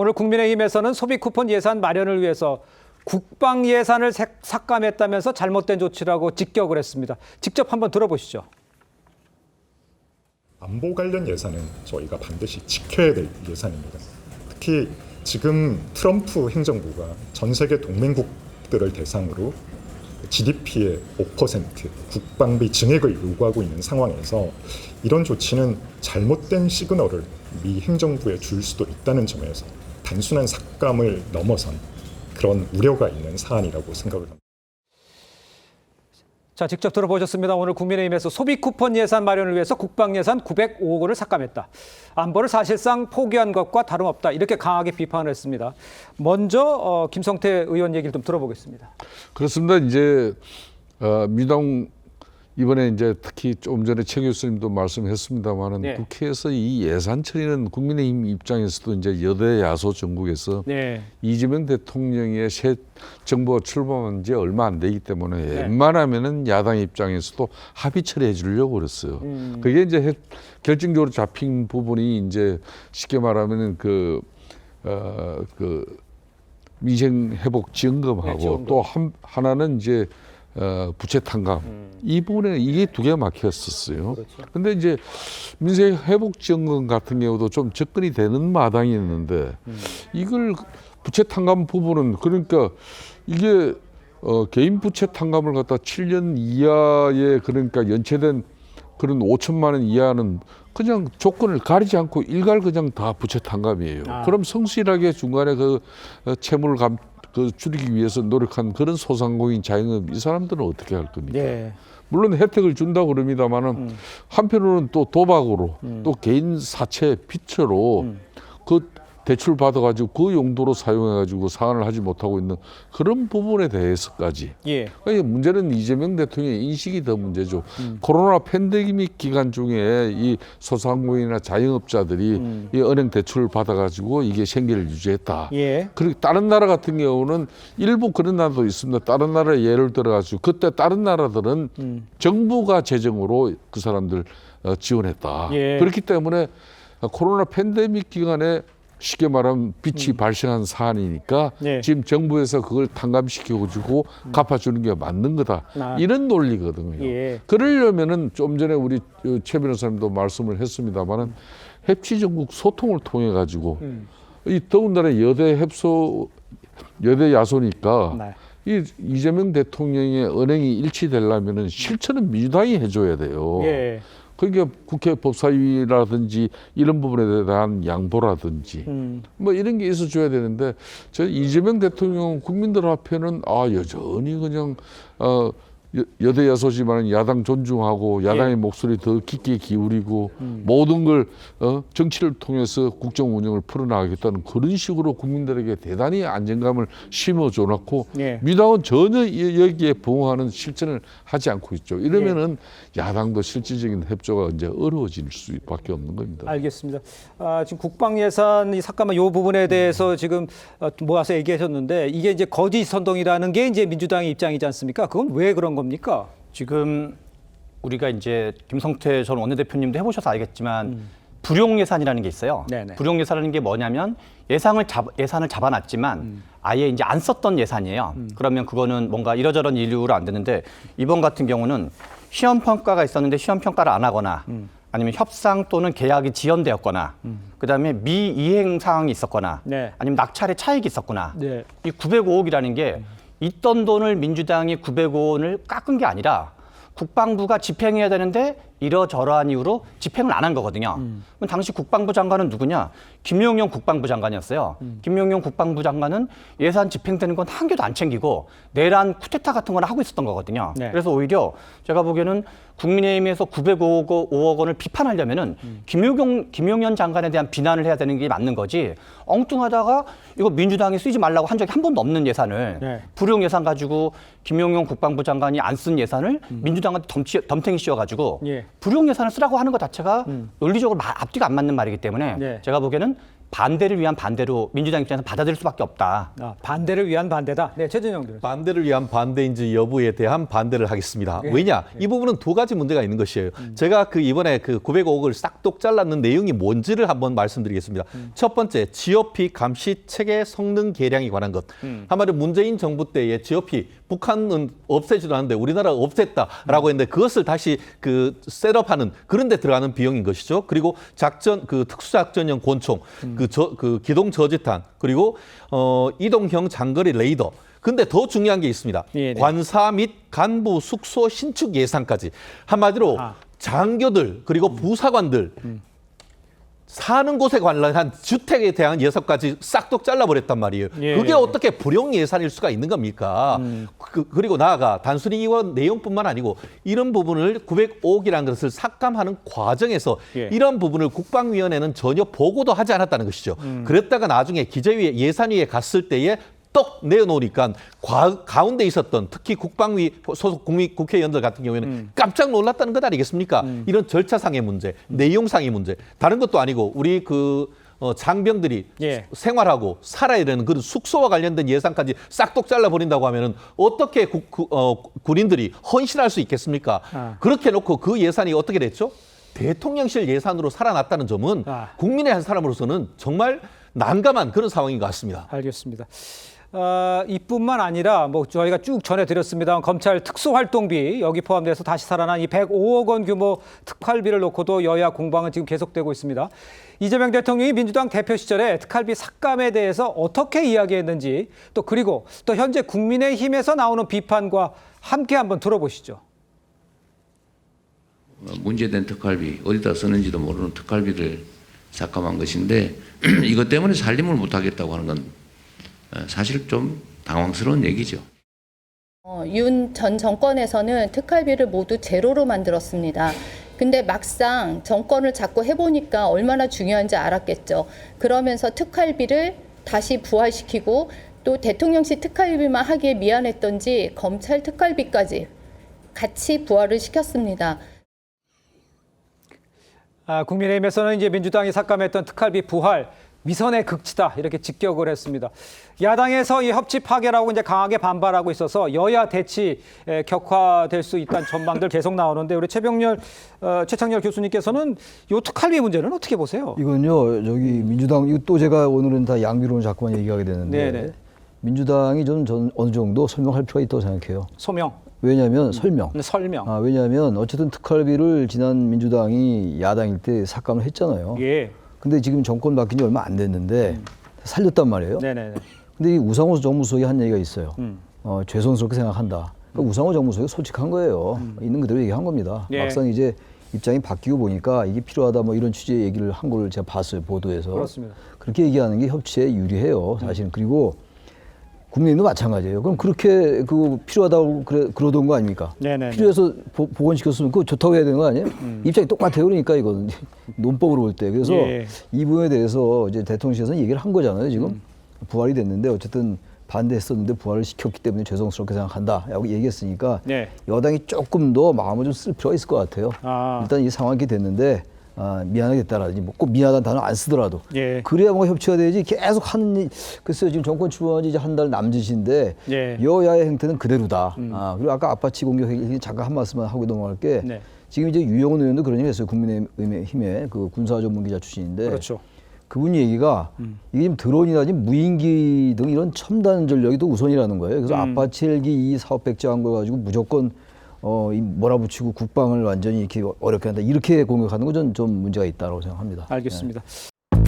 오늘 국민의힘에서는 소비 쿠폰 예산 마련을 위해서 국방 예산을 삭감했다면서 잘못된 조치라고 직격을 했습니다. 직접 한번 들어보시죠. 안보 관련 예산은 저희가 반드시 지켜야 될 예산입니다. 특히 지금 트럼프 행정부가 전 세계 동맹국들을 대상으로 GDP의 5% 국방비 증액을 요구하고 있는 상황에서 이런 조치는 잘못된 시그널을 미 행정부에 줄 수도 있다는 점에서 단순한 삭감을 넘어선 그런 우려가 있는 사안이라고 생각을 합니다. 자, 직접 들어보셨습니다. 오늘 국민의힘에서 소비 쿠폰 예산 마련을 위해서 국방 예산 905억 원을 삭감했다. 안보를 사실상 포기한 것과 다름없다. 이렇게 강하게 비판을 했습니다. 먼저 김성태 의원 얘기를 좀 들어보겠습니다. 그렇습니다. 이제 민주당 이번에 이제 특히 조금 전에 최 교수님도 말씀했습니다만은 네. 국회에서 이 예산 처리는 국민의힘 입장에서도 이제 여대 야소 전국에서 네. 이재명 대통령의 새 정부가 출범한 지 얼마 안 되기 때문에 네. 웬만하면은 야당 입장에서도 합의 처리해 주려고 그랬어요. 그게 이제 결정적으로 잡힌 부분이 이제 쉽게 말하면은 그 민생 회복 지원금하고 네, 지원금. 또 하나는 이제 부채 탕감 이 부분에 이게 두 개 막혔었어요. 그런데 이제 민생 회복 지원금 같은 경우도 좀 접근이 되는 마당이 있는데 이걸 부채 탕감 부분은 그러니까 이게 개인 부채 탕감을 갖다 7년 이하의 그러니까 연체된 그런 5천만 원 이하는 그냥 조건을 가리지 않고 일괄 그냥 다 부채 탕감이에요. 그럼 성실하게 중간에 그 채무를 줄이기 위해서 노력한 그런 소상공인 자영업 이 사람들은 어떻게 할 겁니까? 네. 물론 혜택을 준다고 그럽니다만은 한편으로는 또 도박으로 또 개인 사채 빚으로 그 대출 받아가지고 그 용도로 사용해가지고 사안을 하지 못하고 있는 그런 부분에 대해서까지. 예. 그러니까 문제는 이재명 대통령의 인식이 더 문제죠. 코로나 팬데믹 기간 중에 이 소상공인이나 자영업자들이 이 은행 대출을 받아가지고 이게 생계를 유지했다. 예. 그리고 다른 나라 같은 경우는 일부 그런 나라도 있습니다. 다른 나라 예를 들어가지고 그때 다른 나라들은 정부가 재정으로 그 사람들 지원했다. 예. 그렇기 때문에 코로나 팬데믹 기간에 쉽게 말하면 빚이 발생한 사안이니까 네. 지금 정부에서 그걸 탕감시켜주고 갚아주는 게 맞는 거다. 이런 논리거든요. 예. 그러려면은 좀 전에 우리 최 변호사님도 말씀을 했습니다만은 협치전국 소통을 통해 가지고 이 더군다나 여대 야소니까 네. 이 이재명 대통령의 언행이 일치되려면은 실천은 민주당이 해줘야 돼요. 예. 그러니까 국회 법사위라든지 이런 부분에 대한 양보라든지 뭐 이런 게 있어줘야 되는데 저 이재명 대통령 국민들 앞에는 여전히 그냥 여대 야소지만 야당 존중하고 야당의 목소리 더 깊게 기울이고 모든 걸 정치를 통해서 국정 운영을 풀어나가겠다는 그런 식으로 국민들에게 대단히 안정감을 심어줘놓고 민주당은 전혀 여기에 부응하는 실천을 하지 않고 있죠. 이러면은 야당도 실질적인 협조가 이제 어려워질 수밖에 없는 겁니다. 알겠습니다. 지금 국방 예산이 삭감한 이 부분에 대해서 지금 모아서 얘기하셨는데 이게 이제 거짓 선동이라는 게 이제 민주당의 입장이지 않습니까? 그건 왜 그런 겁니까? 지금 우리가 이제 김성태 전 원내대표님도 해보셔서 알겠지만 불용 예산이라는 게 있어요. 네네. 불용 예산이라는 게 뭐냐면 예산을 잡아놨지만 아예 이제 안 썼던 예산이에요. 그러면 그거는 뭔가 이러저런 이유로 안 되는데 이번 같은 경우는 시험 평가가 있었는데 시험 평가를 안 하거나 아니면 협상 또는 계약이 지연되었거나 그다음에 미이행 사항이 있었거나 네. 아니면 낙찰의 차익이 있었거나 네. 이 905억이라는 게 있던 돈을 민주당이 905원을 깎은 게 아니라 국방부가 집행해야 되는데 이러저러한 이유로 집행을 안 한 거거든요. 그럼 당시 국방부 장관은 누구냐? 김용현 국방부 장관이었어요. 김용현 국방부 장관은 예산 집행되는 건 한 개도 안 챙기고 내란 쿠데타 같은 걸 하고 있었던 거거든요. 네. 그래서 오히려 제가 보기에는 국민의힘에서 905억 원을 비판하려면은 김용현 장관에 대한 비난을 해야 되는 게 맞는 거지. 엉뚱하다가 이거 민주당이 쓰지 말라고 한 적이 한 번도 없는 예산을 네. 불용 예산 가지고 김용현 국방부 장관이 안 쓴 예산을 민주당한테 덤탱이 씌워가지고 예. 불용 예산을 쓰라고 하는 것 자체가 논리적으로 앞뒤가 안 맞는 말이기 때문에 네. 제가 보기에는 반대를 위한 반대로 민주당 입장에서 받아들일 수밖에 없다. 반대를 위한 반대다. 네, 최준영 변호사. 반대를 위한 반대인지 여부에 대한 반대를 하겠습니다. 예. 왜냐? 이 부분은 두 가지 문제가 있는 것이에요. 제가 이번에 905억을 싹둑 잘랐는 내용이 뭔지를 한번 말씀드리겠습니다. 첫 번째, GOP 감시 체계 성능 개량에 관한 것. 한마디로 문재인 정부 때에 GOP 북한은 없애지도 않는데 우리나라가 없앴다라고 했는데 그것을 다시 셋업하는 그런 데 들어가는 비용인 것이죠. 그리고 특수작전용 권총, 기동 저지탄, 그리고 이동형 장거리 레이더. 근데 더 중요한 게 있습니다. 예, 네. 관사 및 간부 숙소 신축 예산까지. 한마디로 장교들 그리고 부사관들 사는 곳에 관련한 주택에 대한 예산까지 싹둑 잘라버렸단 말이에요. 예. 그게 어떻게 불용 예산일 수가 있는 겁니까? 그리고 나아가 단순히 이원 내용뿐만 아니고 이런 부분을 905억이라는 것을 삭감하는 과정에서 예. 이런 부분을 국방위원회는 전혀 보고도 하지 않았다는 것이죠. 그랬다가 나중에 기재위에 예산위에 갔을 때에 떡 내어놓으니까 가운데 있었던 특히 국방위 소속 국회의원들 같은 경우에는 깜짝 놀랐다는 것 아니겠습니까? 이런 절차상의 문제, 내용상의 문제, 다른 것도 아니고 우리 장병들이 예. 생활하고 살아야 되는 그런 숙소와 관련된 예산까지 싹둑 잘라버린다고 하면은 어떻게 군인들이 헌신할 수 있겠습니까? 그렇게 놓고 그 예산이 어떻게 됐죠? 대통령실 예산으로 살아났다는 점은 국민의 한 사람으로서는 정말 난감한 그런 상황인 것 같습니다. 알겠습니다. 이뿐만 아니라 저희가 쭉 전해드렸습니다. 검찰 특수활동비 여기 포함돼서 다시 살아난 이 105억 원 규모 특활비를 놓고도 여야 공방은 지금 계속되고 있습니다. 이재명 대통령이 민주당 대표 시절에 특활비 삭감에 대해서 어떻게 이야기했는지 그리고 현재 국민의힘에서 나오는 비판과 함께 한번 들어보시죠. 문제된 특활비, 어디다 쓰는지도 모르는 특활비를 삭감한 것인데 이것 때문에 살림을 못하겠다고 하는 건 사실 좀 당황스러운 얘기죠. 윤 전 정권에서는 특활비를 모두 제로로 만들었습니다. 근데 막상 정권을 잡고 해보니까 얼마나 중요한지 알았겠죠. 그러면서 특활비를 다시 부활시키고 또 대통령실 특활비만 하기에 미안했던지 검찰 특활비까지 같이 부활을 시켰습니다. 국민의힘에서는 이제 민주당이 삭감했던 특활비 부활 위선의 극치다 이렇게 직격을 했습니다. 야당에서 이 협치 파괴라고 이제 강하게 반발하고 있어서 여야 대치 격화될 수 있다는 전망들 계속 나오는데 우리 최창렬 교수님께서는 이 특활비 문제는 어떻게 보세요? 이건요, 저기 민주당 이거 또 제가 오늘은 다 양비론을 자꾸만 얘기하게 되는데 네네. 민주당이 저는 어느 정도 설명할 필요가 있다고 생각해요. 소명. 왜냐하면 설명. 왜냐하면 어쨌든 특활비를 지난 민주당이 야당일 때 삭감을 했잖아요. 예. 근데 지금 정권 바뀐 지 얼마 안 됐는데 살렸단 말이에요. 네네. 근데 이 우상호 정무수석이 한 얘기가 있어요. 죄송스럽게 생각한다. 그러니까 우상호 정무수석이 솔직한 거예요. 있는 그대로 얘기한 겁니다. 예. 막상 이제 입장이 바뀌고 보니까 이게 필요하다 이런 취지의 얘기를 한 걸 제가 봤어요. 보도에서. 그렇습니다. 그렇게 얘기하는 게 협치에 유리해요. 사실은. 그리고 국민의힘도 마찬가지예요. 그럼 그렇게 필요하다고 그러던 거 아닙니까? 네네네. 필요해서 복원시켰으면 그거 좋다고 해야 되는 거 아니에요? 입장이 똑같아요. 그러니까 이건 논법으로 볼 때. 그래서 예. 이 부분에 대해서 이제 대통령실에서는 얘기를 한 거잖아요. 지금 부활이 됐는데 어쨌든 반대했었는데 부활을 시켰기 때문에 죄송스럽게 생각한다. 라고 얘기했으니까 네. 여당이 조금 더 마음을 좀 쓸 필요가 있을 것 같아요. 일단 이 상황이 됐는데 미안하겠다라든지 꼭 미안하다는 단어 안 쓰더라도 예. 그래야 뭔가 협치가 되지 계속 하는 글쎄요 지금 정권 출범한 지 이제 한 달 남짓인데 예. 여야의 행태는 그대로다. 그리고 아까 아파치 공격 얘기 잠깐 한 말씀만 하고 넘어갈게. 네. 지금 이제 유영훈 의원도 그런 얘기 했어요. 국민의힘의 군사 전문 기자 출신인데 그렇죠. 그분 얘기가 이게 지금 드론이라든지 무인기 등 이런 첨단 전력이 또 우선이라는 거예요. 그래서 아파치 헬기 이 사업 백지한 거 가지고 무조건 이 몰아붙이고 국방을 완전히 이렇게 어렵게 한다. 이렇게 공격하는 건 좀 문제가 있다고 생각합니다. 알겠습니다. 네.